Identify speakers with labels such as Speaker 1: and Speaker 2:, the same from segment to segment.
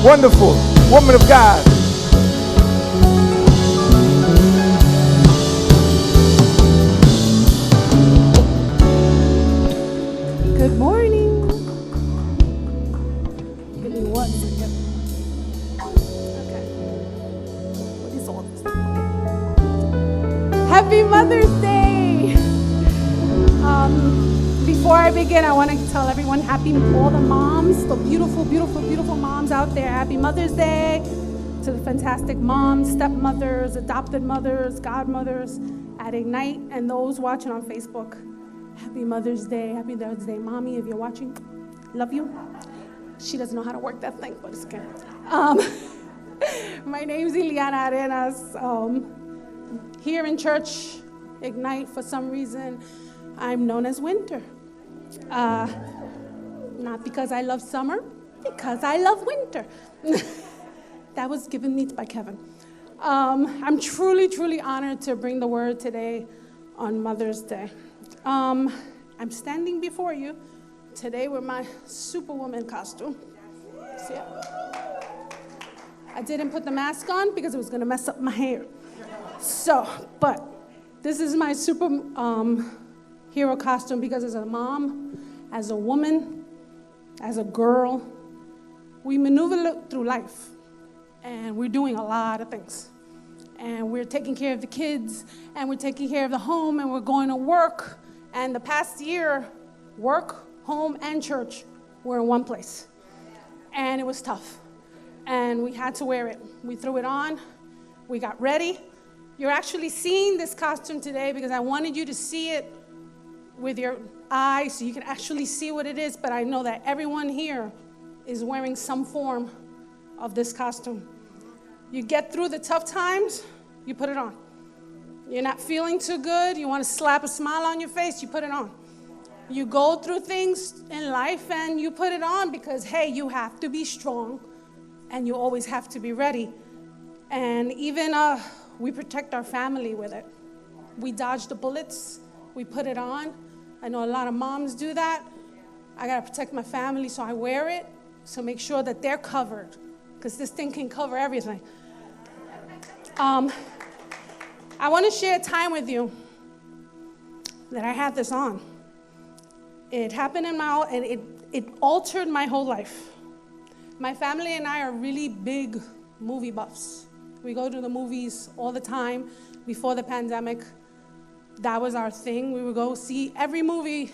Speaker 1: wonderful woman of God.
Speaker 2: Good morning. Give me 1 second. Okay. What is all this? Happy Mother's Day. Before I begin, I want to tell everyone all the moms, the beautiful, beautiful, beautiful moms out there. Happy Mother's Day to the fantastic moms, stepmothers, adopted mothers, godmothers at Ignite, and those watching on Facebook. Happy Mother's Day. Happy Mother's Day, Mommy, if you're watching. Love you. She doesn't know how to work that thing, but it's okay. My name's Ileana Arenas. Here in church, Ignite, for some reason, I'm known as Winter. Not because I love summer, because I love winter. That was given me by Kevin. I'm truly, truly honored to bring the word today on Mother's Day. I'm standing before you today with my Superwoman costume. See it? I didn't put the mask on because it was going to mess up my hair. But this is my hero costume because as a mom, as a woman, as a girl, we maneuver through life, and we're doing a lot of things. And we're taking care of the kids, and we're taking care of the home, and we're going to work. And the past year, work, home, and church were in one place. And it was tough. And we had to wear it. We threw it on. We got ready. You're actually seeing this costume today because I wanted you to see it with your eyes so you can actually see what it is. But I know that everyone here is wearing some form of this costume. You get through the tough times, you put it on. You're not feeling too good, you want to slap a smile on your face, you put it on. You go through things in life and you put it on because, hey, you have to be strong and you always have to be ready. And even we protect our family with it. We dodge the bullets, we put it on. I know a lot of moms do that. I got to protect my family, so I wear it to make sure that they're covered because this thing can cover everything. I want to share a time with you that I had this on. It happened and it altered my whole life. My family and I are really big movie buffs. We go to the movies all the time. Before the pandemic, that was our thing. We would go see every movie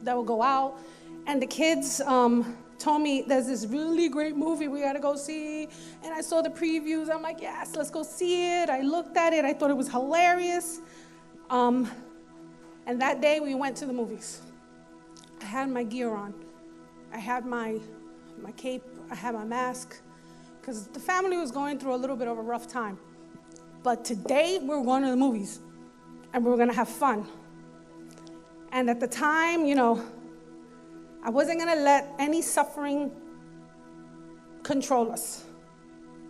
Speaker 2: that would go out. And the kids told me, there's this really great movie we got to go see. And I saw the previews. I'm like, yes, let's go see it. I looked at it. I thought it was hilarious. And that day we went to the movies. I had my gear on. I had my cape. I had my mask. Because the family was going through a little bit of a rough time. But today we were going to the movies. And we were going to have fun. And at the time, I wasn't going to let any suffering control us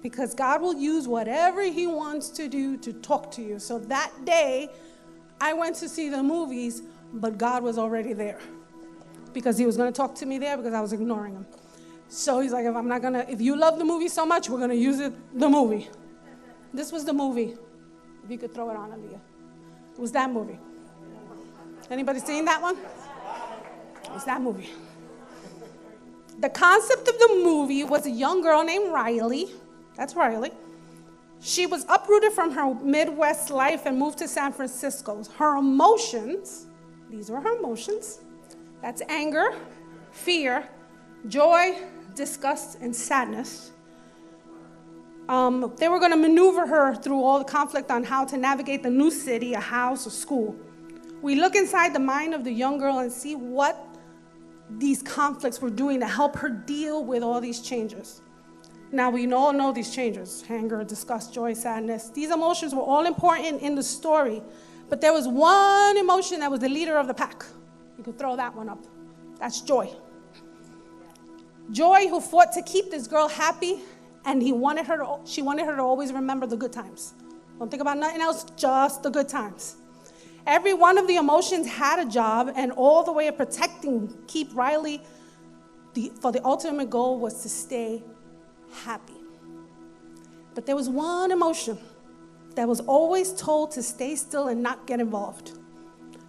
Speaker 2: because God will use whatever he wants to do to talk to you. So that day, I went to see the movies, but God was already there because he was going to talk to me there because I was ignoring him. So he's like, if you love the movie so much, we're going to use the movie. This was the movie. If you could throw it on, Aaliyah. It was that movie. Anybody seen that one? It's that movie. The concept of the movie was a young girl named Riley. That's Riley. She was uprooted from her Midwest life and moved to San Francisco. Her emotions, these were her emotions. That's anger, fear, joy, disgust, and sadness. They were going to maneuver her through all the conflict on how to navigate the new city, a house, a school. We look inside the mind of the young girl and see what these conflicts were doing to help her deal with all these changes. Now, we all know these changes: anger, disgust, joy, sadness. These emotions were all important in the story, but there was one emotion that was the leader of the pack. You could throw that one up. That's joy. Joy, who fought to keep this girl happy, and she wanted her to always remember the good times. Don't think about nothing else, just the good times. Every one of the emotions had a job, and all the way of protecting, keep Riley, for the ultimate goal was to stay happy. But there was one emotion that was always told to stay still and not get involved.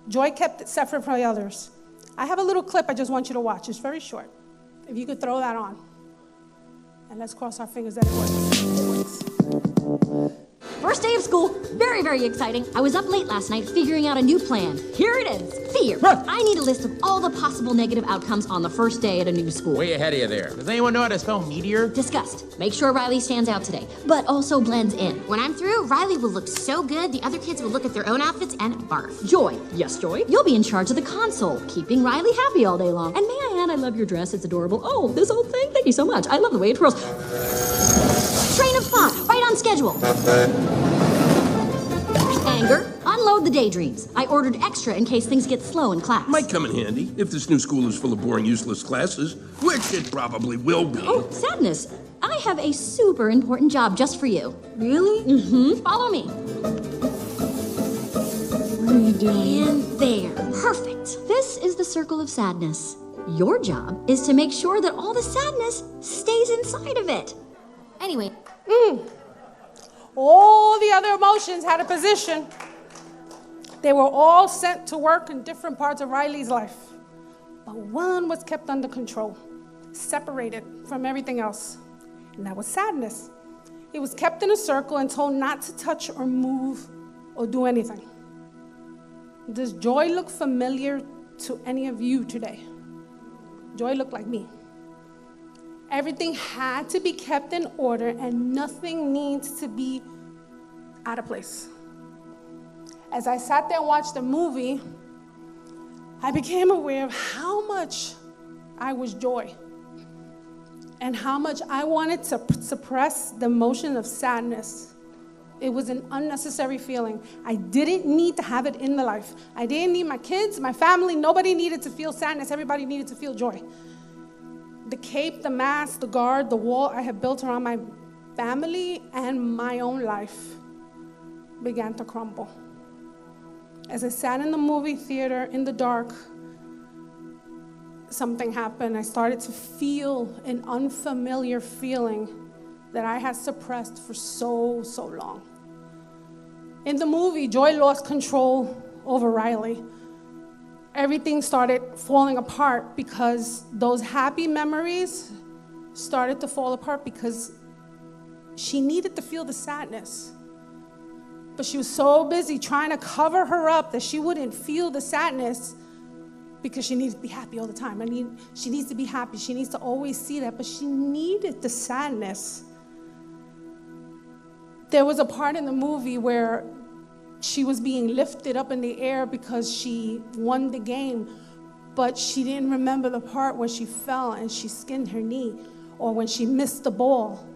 Speaker 2: Joy kept it separate from the others. I have a little clip I just want you to watch. It's very short. If you could throw that on. And let's cross our fingers that it works.
Speaker 3: First day of school, very, very exciting. I was up late last night figuring out a new plan. Here it is, fear. I need a list of all the possible negative outcomes on the first day at a new school.
Speaker 4: Way ahead of you there. Does anyone know how to spell meteor?
Speaker 3: Disgust. Make sure Riley stands out today, but also blends in. When I'm through, Riley will look so good, the other kids will look at their own outfits and barf. Joy. Yes, Joy? You'll be in charge of the console, keeping Riley happy all day long. And may I add, I love your dress. It's adorable. Oh, this old thing? Thank you so much. I love the way it twirls. Train of thought, right on schedule. Anger, unload the daydreams. I ordered extra in case things get slow in class.
Speaker 5: Might come in handy if this new school is full of boring, useless classes, which it probably will be.
Speaker 3: Oh, sadness. I have a super important job just for you. Really? Mm-hmm. Follow me.
Speaker 6: What are you doing?
Speaker 3: And there. Perfect. This is the circle of sadness. Your job is to make sure that all the sadness stays inside of it. Anyway.
Speaker 2: All the other emotions had a position. They were all sent to work in different parts of Riley's life. But one was kept under control, separated from everything else. And that was sadness. It was kept in a circle and told not to touch or move or do anything. Does joy look familiar to any of you today? Joy looked like me. Everything had to be kept in order and nothing needs to be out of place. As I sat there and watched the movie, I became aware of how much I was joy and how much I wanted to suppress the emotion of sadness. It was an unnecessary feeling. I didn't need to have it in the life. I didn't need my kids, my family. Nobody needed to feel sadness. Everybody needed to feel joy. The cape, the mask, the guard, the wall I had built around my family and my own life began to crumble. As I sat in the movie theater in the dark, something happened. I started to feel an unfamiliar feeling that I had suppressed for so long. In the movie, Joy lost control over Riley. Everything started falling apart because those happy memories started to fall apart because she needed to feel the sadness. But she was so busy trying to cover her up that she wouldn't feel the sadness because she needed to be happy all the time. She needs to be happy. She needs to always see that, but she needed the sadness. There was a part in the movie where she was being lifted up in the air because she won the game, but she didn't remember the part where she fell and she skinned her knee, or when she missed the ball,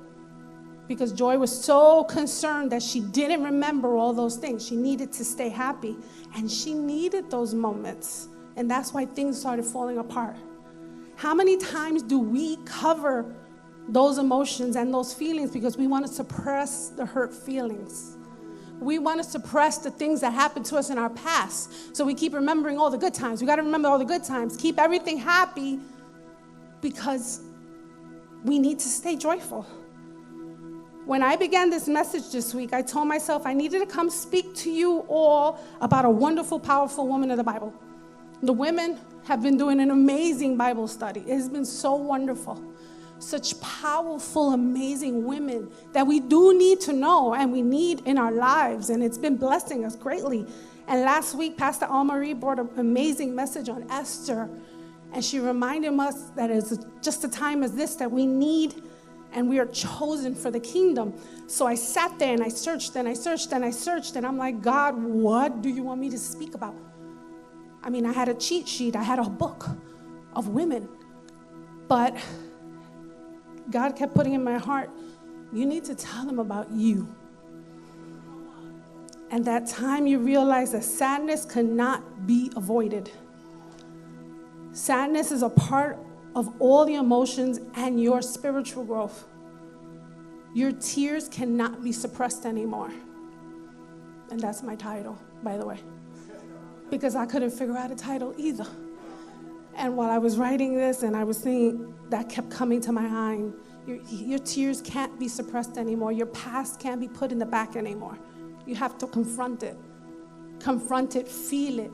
Speaker 2: because Joy was so concerned that she didn't remember all those things. She needed to stay happy, and she needed those moments, and that's why things started falling apart. How many times do we cover those emotions and those feelings because we want to suppress the hurt feelings? We want to suppress the things that happened to us in our past. So we keep remembering all the good times. We got to remember all the good times. Keep everything happy because we need to stay joyful. When I began this message this week, I told myself I needed to come speak to you all about a wonderful, powerful woman of the Bible. The women have been doing an amazing Bible study. It has been so wonderful. Such powerful, amazing women that we do need to know and we need in our lives, and it's been blessing us greatly. And last week, Pastor Al-Marie brought an amazing message on Esther, and she reminded us that it's just a time as this that we need and we are chosen for the kingdom. So I sat there and I searched and I searched and I searched, and I'm like, God, what do you want me to speak about? I mean, I had a cheat sheet. I had a book of women, but God kept putting in my heart, you need to tell them about you. And that time you realize that sadness cannot be avoided. Sadness is a part of all the emotions and your spiritual growth. Your tears cannot be suppressed anymore. And that's my title, by the way, because I couldn't figure out a title either. And while I was writing this and I was thinking, that kept coming to my mind. Your tears can't be suppressed anymore. Your past can't be put in the back anymore. You have to confront it. Confront it, feel it.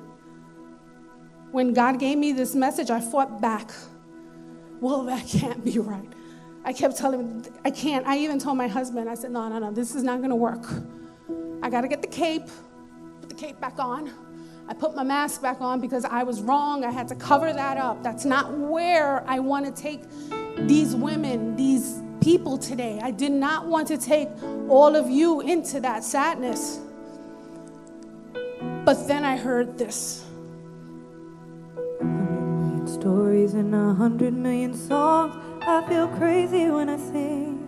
Speaker 2: When God gave me this message, I fought back. Well, that can't be right. I kept telling him, I can't. I even told my husband, I said, no, this is not going to work. I got to get the cape, put the cape back on. I put my mask back on because I was wrong. I had to cover that up. That's not where I want to take these women, these people today. I did not want to take all of you into that sadness. But then I heard this.
Speaker 6: 100 million stories and 100 million songs. I feel crazy when I sing.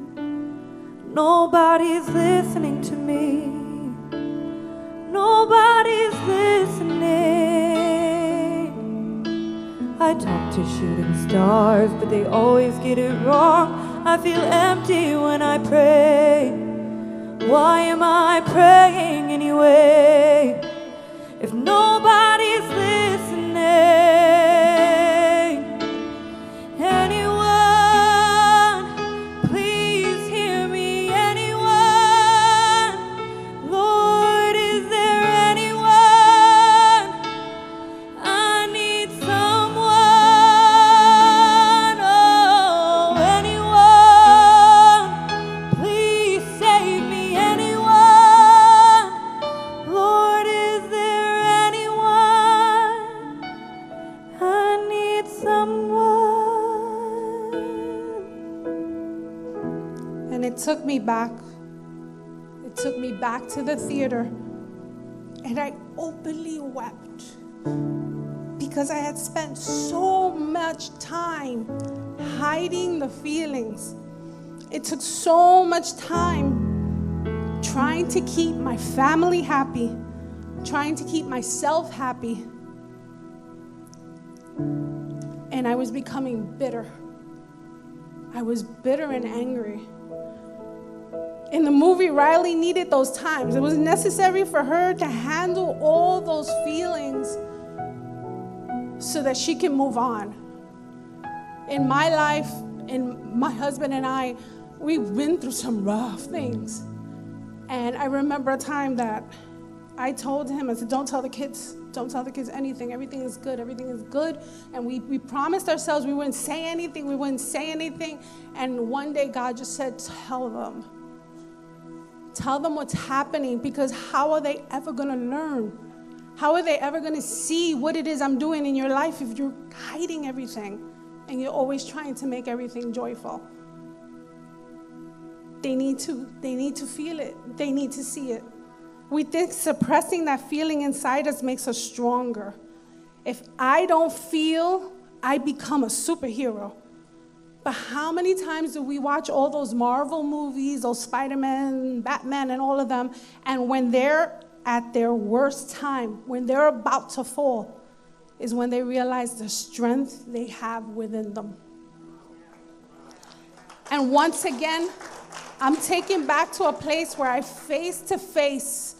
Speaker 6: Nobody's listening to me. Nobody's listening. I talk to shooting stars, but they always get it wrong. I feel empty when I pray. Why am I praying anyway? If nobody's listening, anyone, please hear me, anyone. Lord, is there anyone? I need someone, oh, anyone, please save me, anyone. Lord, is there anyone? I need someone.
Speaker 2: And it took me back. It took me back to the theater. And I openly wept because I had spent so much time hiding the feelings. It took so much time trying to keep my family happy, trying to keep myself happy. And I was becoming bitter. I was bitter and angry. In the movie, Riley needed those times. It was necessary for her to handle all those feelings so that she can move on. In my life, and my husband and I, we've been through some rough things. And I remember a time that I told him, I said, don't tell the kids anything. Everything is good. And we promised ourselves we wouldn't say anything. And one day God just said, tell them. Tell them what's happening, because how are they ever going to learn? How are they ever going to see what it is I'm doing in your life if you're hiding everything and you're always trying to make everything joyful? They need to feel it. They need to see it. We think suppressing that feeling inside us makes us stronger. If I don't feel, I become a superhero. But how many times do we watch all those Marvel movies, those Spider-Man, Batman, and all of them, and when they're at their worst time, when they're about to fall, is when they realize the strength they have within them. And once again, I'm taken back to a place where I face to face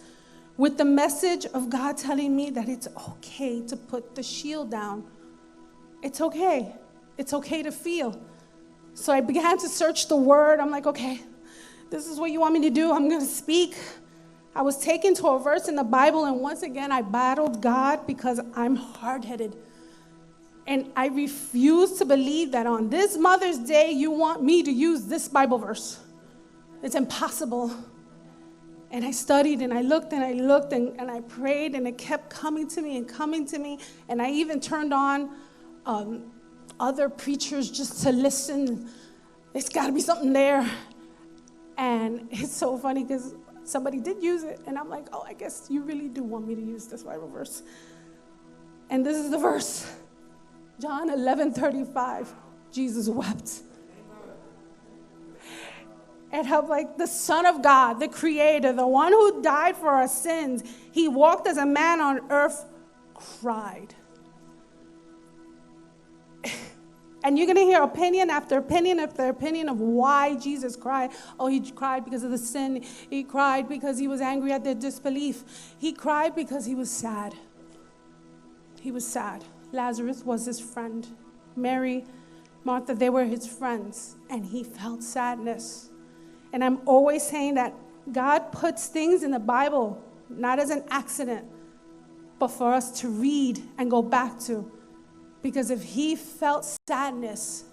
Speaker 2: with the message of God telling me that it's okay to put the shield down. It's okay. It's okay to feel. So I began to search the word. I'm like, okay, this is what you want me to do. I'm going to speak. I was taken to a verse in the Bible, and once again, I battled God because I'm hard-headed. And I refuse to believe that on this Mother's Day, you want me to use this Bible verse. It's impossible. And I studied, and I looked, and I prayed, and it kept coming to me. And I even turned on other preachers just to listen. There's got to be something there. And it's so funny because somebody did use it, and I'm like, oh, I guess you really do want me to use this Bible verse. And this is the verse. John 11:35, Jesus wept. And how, like, the Son of God, the Creator, the one who died for our sins, he walked as a man on earth, cried. And you're going to hear opinion after opinion after opinion of why Jesus cried. Oh, he cried because of the sin. He cried because he was angry at their disbelief. He cried because he was sad. He was sad. Lazarus was his friend. Mary Martha, they were his friends, and he felt sadness. And I'm always saying that God puts things in the Bible, not as an accident, but for us to read and go back to. Because if he felt sadness,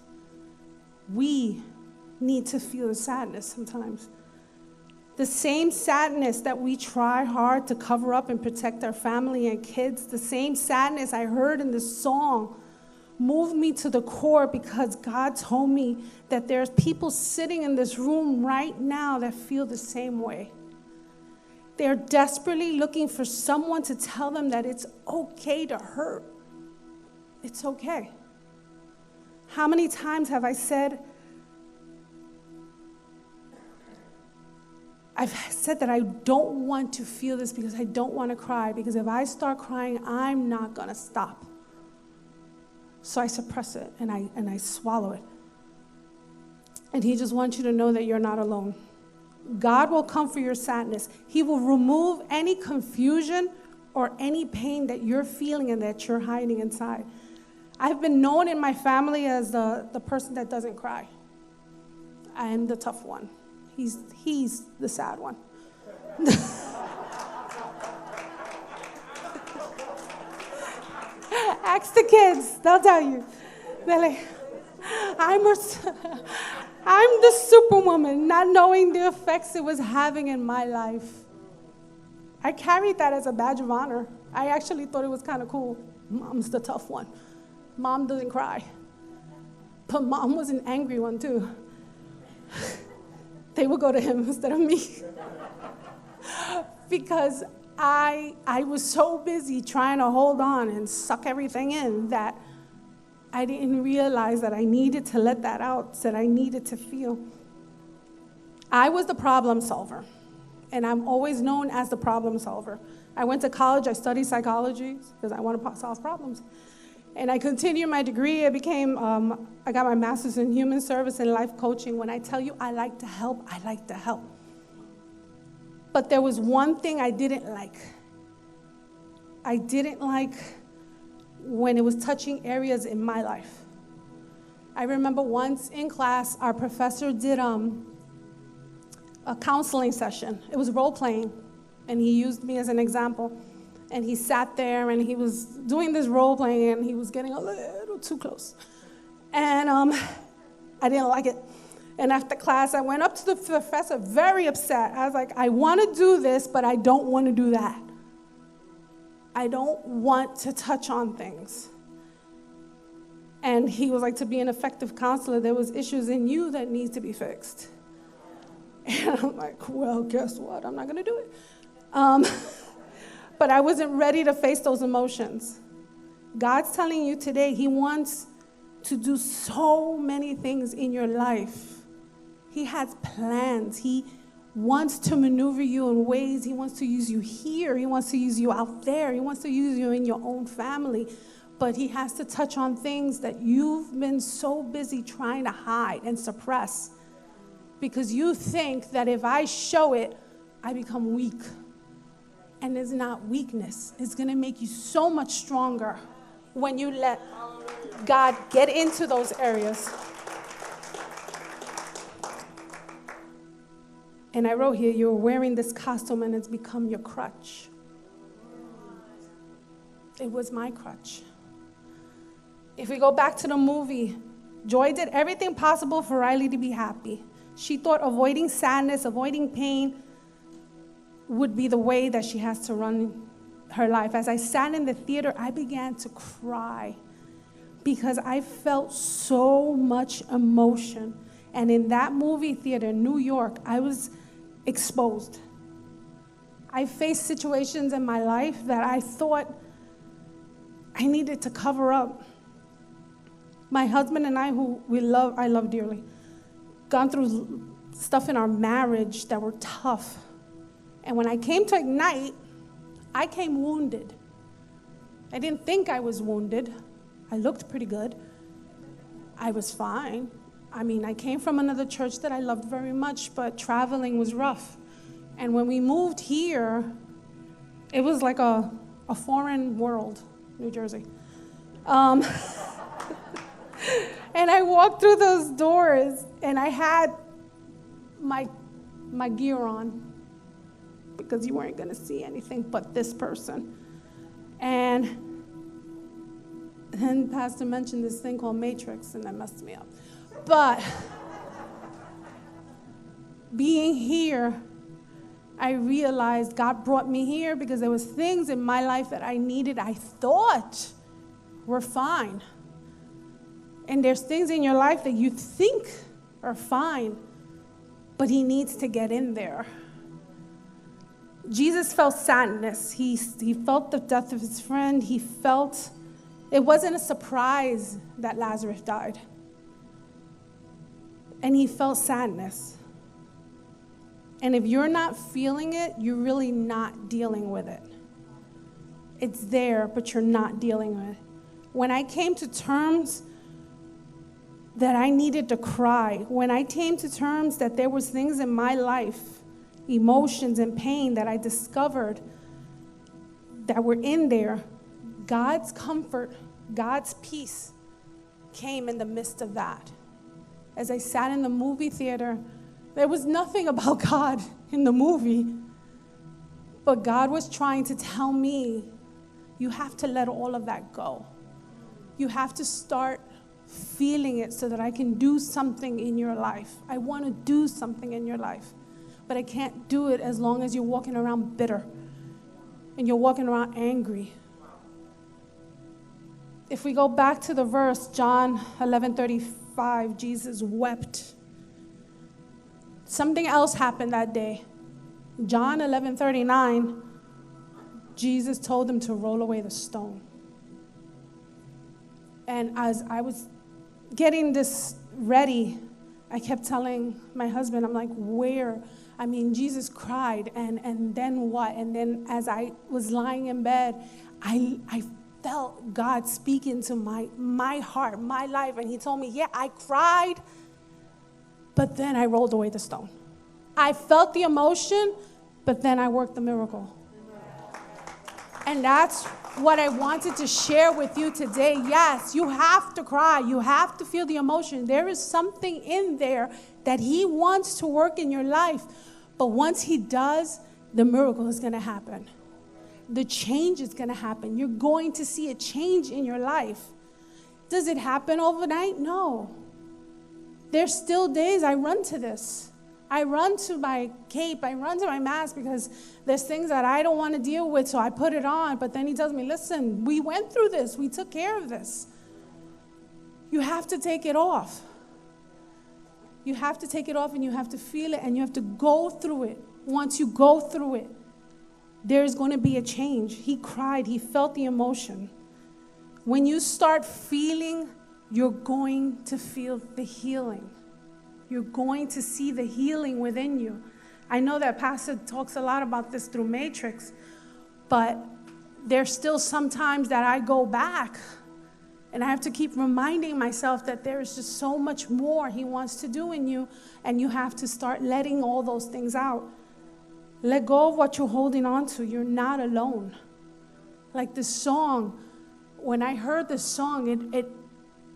Speaker 2: we need to feel the sadness sometimes. The same sadness that we try hard to cover up and protect our family and kids, the same sadness I heard in this song moved me to the core, because God told me that there's people sitting in this room right now that feel the same way. They're desperately looking for someone to tell them that it's okay to hurt. It's okay. How many times have I said, that I don't want to feel this because I don't want to cry, because if I start crying, I'm not going to stop. So I suppress it and I swallow it. And he just wants you to know that you're not alone. God will come for your sadness. He will remove any confusion or any pain that you're feeling and that you're hiding inside. I've been known in my family as the person that doesn't cry. I am the tough one. He's the sad one. Ask the kids, they'll tell you. They're like, I'm the superwoman, not knowing the effects it was having in my life. I carried that as a badge of honor. I actually thought it was kind of cool. Mom's the tough one. Mom doesn't cry. But Mom was an angry one too. They would go to him instead of me. Because I was so busy trying to hold on and suck everything in that I didn't realize that I needed to let that out, that I needed to feel. I was the problem solver, and I'm always known as the problem solver. I went to college, I studied psychology because I want to solve problems. And I continued my degree. I got my master's in human service and life coaching. When I tell you I like to help, I like to help. But there was one thing I didn't like. I didn't like when it was touching areas in my life. I remember once in class, our professor did a counseling session. It was role-playing, and he used me as an example. And he sat there, and he was doing this role-playing, and he was getting a little too close. And I didn't like it. And after class, I went up to the professor very upset. I was like, I want to do this, but I don't want to do that. I don't want to touch on things. And he was like, to be an effective counselor, there was issues in you that need to be fixed. And I'm like, well, guess what? I'm not going to do it. But I wasn't ready to face those emotions. God's telling you today, he wants to do so many things in your life. He has plans. He wants to maneuver you in ways. He wants to use you here. He wants to use you out there. He wants to use you in your own family. But he has to touch on things that you've been so busy trying to hide and suppress, because you think that if I show it, I become weak. And it's not weakness. It's going to make you so much stronger when you let God get into those areas. And I wrote here, you're wearing this costume and it's become your crutch. It was my crutch. If we go back to the movie, Joy did everything possible for Riley to be happy. She thought avoiding sadness, avoiding pain would be the way that she has to run her life. As I sat in the theater, I began to cry because I felt so much emotion. And in that movie theater in New York, I was exposed. I faced situations in my life that I thought I needed to cover up. My husband and I, who I love dearly, gone through stuff in our marriage that were tough. And when I came to Ignite, I came wounded. I didn't think I was wounded. I looked pretty good. I was fine. I mean, I came from another church that I loved very much, but traveling was rough. And when we moved here, it was like a foreign world, New Jersey. And I walked through those doors, and I had my gear on because you weren't going to see anything but this person. And then Pastor mentioned this thing called Matrix, and that messed me up. But being here, I realized God brought me here because there was things in my life that I needed, I thought were fine. And there's things in your life that you think are fine, but he needs to get in there. Jesus felt sadness. He felt the death of his friend. He felt, it wasn't a surprise that Lazarus died. And he felt sadness. And if you're not feeling it, you're really not dealing with it. It's there, but you're not dealing with it. When I came to terms that I needed to cry, when I came to terms that there was things in my life, emotions and pain that I discovered that were in there, God's comfort, God's peace came in the midst of that. As I sat in the movie theater, there was nothing about God in the movie, but God was trying to tell me, you have to let all of that go. You have to start feeling it so that I can do something in your life. I want to do something in your life, but I can't do it as long as you're walking around bitter and you're walking around angry. If we go back to the verse, John 11:35, Jesus wept. Something else happened that day. John 11:39, Jesus told him to roll away the stone. And as I was getting this ready, I kept telling my husband, I'm like, where? I mean, Jesus cried, and then what? And then as I was lying in bed, I felt God speaking to my heart, my life. And he told me, yeah, I cried, but then I rolled away the stone. I felt the emotion, but then I worked the miracle. And that's what I wanted to share with you today. Yes, you have to cry. You have to feel the emotion. There is something in there that he wants to work in your life. But once he does, the miracle is going to happen. The change is going to happen. You're going to see a change in your life. Does it happen overnight? No. There's still days I run to this. I run to my cape, I run to my mask because there's things that I don't want to deal with, so I put it on. But then he tells me, listen, we went through this. We took care of this. You have to take it off. You have to take it off, and you have to feel it, and you have to go through it. Once you go through it, there's going to be a change. He cried. He felt the emotion. When you start feeling, you're going to feel the healing. You're going to see the healing within you. I know that Pastor talks a lot about this through Matrix, but there's still some times that I go back and I have to keep reminding myself that there is just so much more he wants to do in you, and you have to start letting all those things out. Let go of what you're holding on to. You're not alone. Like this song, when I heard this song, it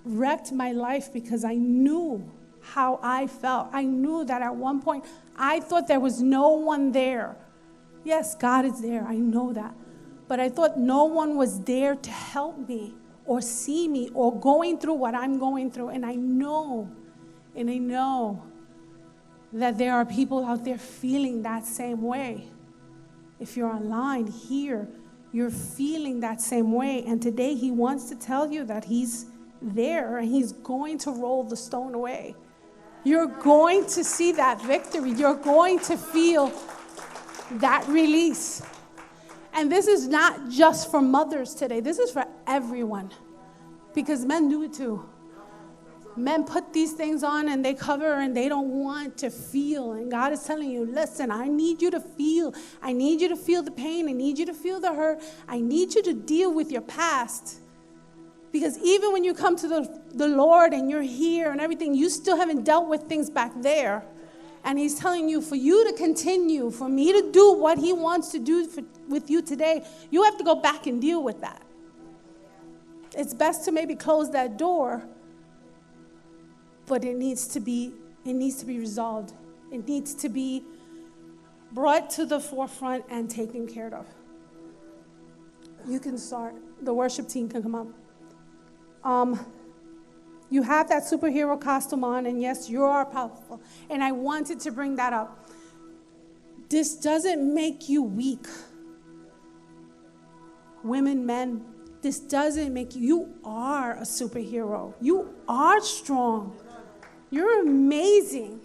Speaker 2: wrecked my life because I knew how I felt. I knew that at one point, I thought there was no one there. Yes, God is there. I know that. But I thought no one was there to help me or see me or going through what I'm going through. And I know that there are people out there feeling that same way. If you're online here, you're feeling that same way. And today he wants to tell you that he's there and he's going to roll the stone away. You're going to see that victory. You're going to feel that release. And this is not just for mothers today. This is for everyone. Because men do it too. Men put these things on and they cover and they don't want to feel. And God is telling you, listen, I need you to feel. I need you to feel the pain. I need you to feel the hurt. I need you to deal with your past. Because even when you come to the Lord and you're here and everything, you still haven't dealt with things back there. And he's telling you, for you to continue, for me to do what he wants to do with you today, you have to go back and deal with that. It's best to maybe close that door but it needs to be resolved. It needs to be brought to the forefront and taken care of. You can start. The worship team can come up. You have that superhero costume on, and yes, you are powerful. And I wanted to bring that up. This doesn't make you weak. Women, men, this doesn't make you are a superhero. You are strong. You're amazing.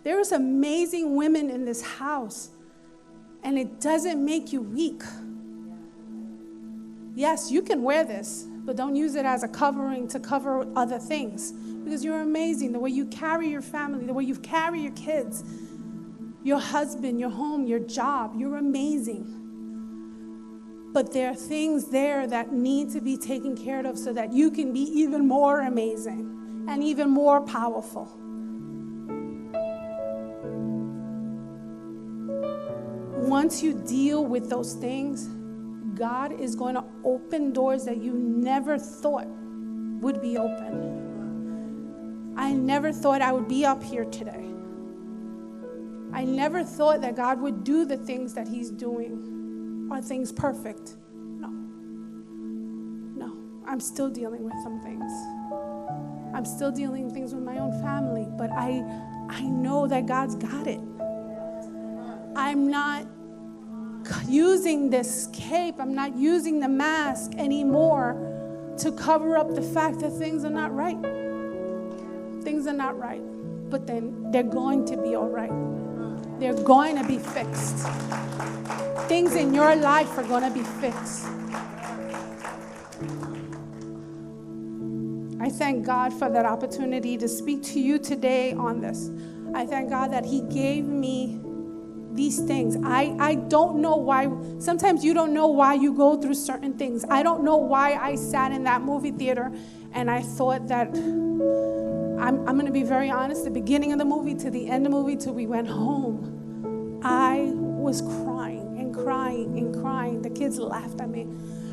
Speaker 2: There's amazing women in this house, and it doesn't make you weak. Yes, you can wear this, but don't use it as a covering to cover other things, because you're amazing. The way you carry your family, the way you carry your kids, your husband, your home, your job, you're amazing. But there are things there that need to be taken care of so that you can be even more amazing and even more powerful. Once you deal with those things, God is going to open doors that you never thought would be open. I never thought I would be up here today. I never thought that God would do the things that He's doing. Are things perfect? No. I'm still dealing with some things. I'm still dealing with things with my own family, but I know that God's got it. I'm not using this cape, I'm not using the mask anymore to cover up the fact that things are not right. Things are not right, but then they're going to be all right. They're going to be fixed. Things in your life are going to be fixed. I thank God for that opportunity to speak to you today on this. I thank God that He gave me these things. I don't know why. Sometimes you don't know why you go through certain things. I don't know why I sat in that movie theater and I thought that, I'm going to be very honest, the beginning of the movie to the end of the movie till we went home, I was crying and crying and crying. The kids laughed at me,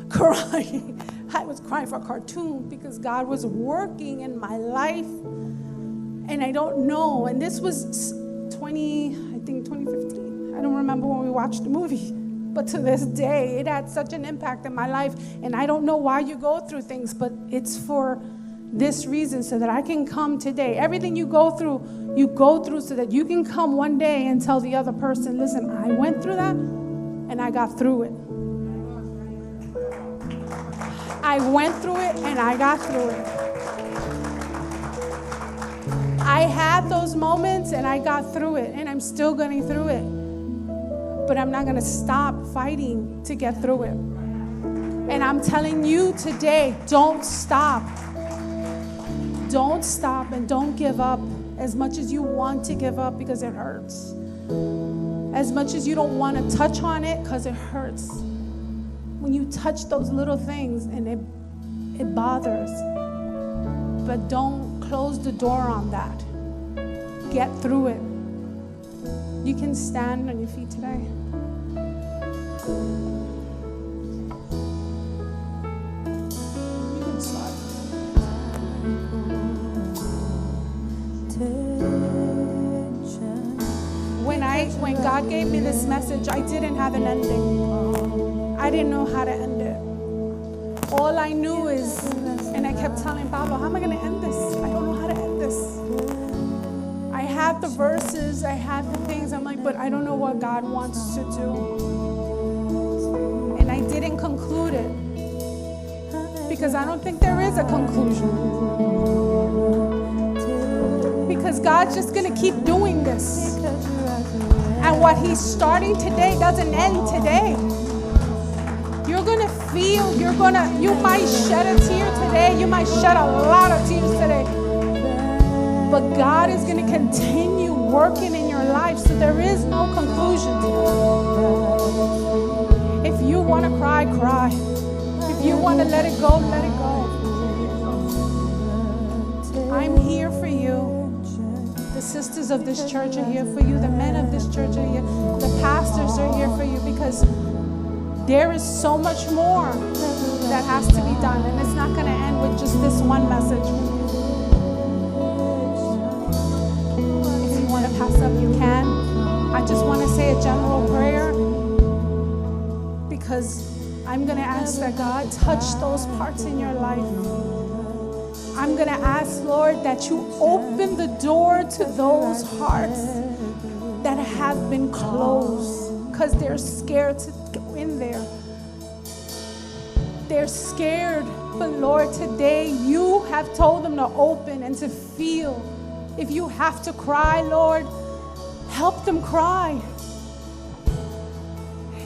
Speaker 2: crying. I was crying for a cartoon because God was working in my life. And I don't know. And this was 2015. I don't remember when we watched the movie. But to this day, it had such an impact in my life. And I don't know why you go through things, but it's for this reason, so that I can come today. Everything you go through so that you can come one day and tell the other person, listen, I went through that and I got through it. I went through it and I got through it. I had those moments and I got through it, and I'm still going through it. But I'm not going to stop fighting to get through it. And I'm telling you today, don't stop. Don't stop and don't give up as much as you want to give up, because it hurts. As much as you don't want to touch on it, because it hurts. When you touch those little things and it bothers. But don't close the door on that. Get through it. You can stand on your feet today. You can start. When God gave me this message, I didn't have an ending. I didn't know how to end it. All I knew is, and I kept telling Pablo, how am I going to end this? I don't know how to end this. I had the verses, I had the things. I'm like, but I don't know what God wants to do. And I didn't conclude it, because I don't think there is a conclusion. Because God's just going to keep doing this. And what He's starting today doesn't end today. You're going to feel, you might shed a tear today. You might shed a lot of tears today. But God is going to continue working in your life. So there is no conclusion to it. If you want to cry, cry. If you want to let it go, let it go. I'm here for you. The sisters of this church are here for you. The men of this church are here. The pastors are here for you, because there is so much more that has to be done. And it's not going to end with just this one message. because I'm going to ask that God touch those parts in your life. I'm going to ask, Lord, that you open the door to those hearts that have been closed because they're scared to go in there. They're scared, but Lord, today you have told them to open and to feel. If you have to cry, Lord, help them cry.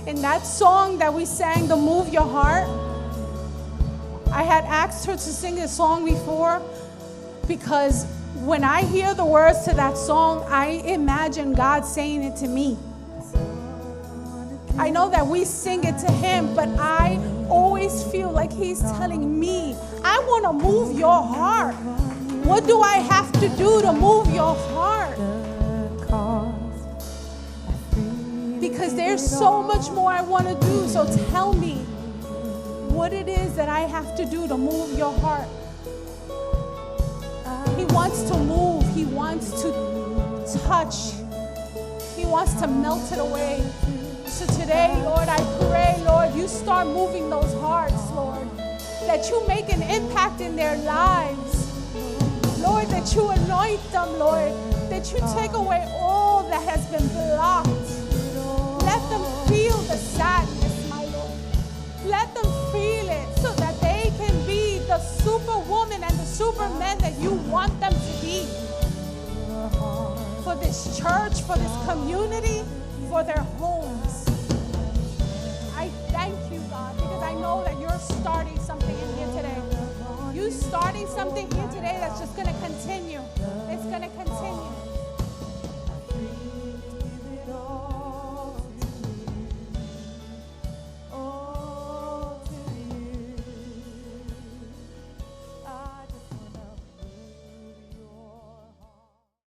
Speaker 2: In that song that we sang, the Move Your Heart, I had asked her to sing this song before because when I hear the words to that song, I imagine God saying it to me. I know that we sing it to him, but I always feel like he's telling me, I want to move your heart. What do I have to do to move your heart? Because there's so much more I want to do. So tell me what it is that I have to do to move your heart. He wants to move. He wants to touch. He wants to melt it away. So today, Lord, I pray, Lord, you start moving those hearts, Lord. That you make an impact in their lives. Lord, that you anoint them, Lord. That you take away all that has been blocked. Let them feel the sadness, my Lord. Let them feel it so that they can be the superwoman and the superman that you want them to be. For this church, for this community, for their homes. I thank you, God, because I know that you're starting something in here today. You're starting something here today that's just going to continue. It's going to continue.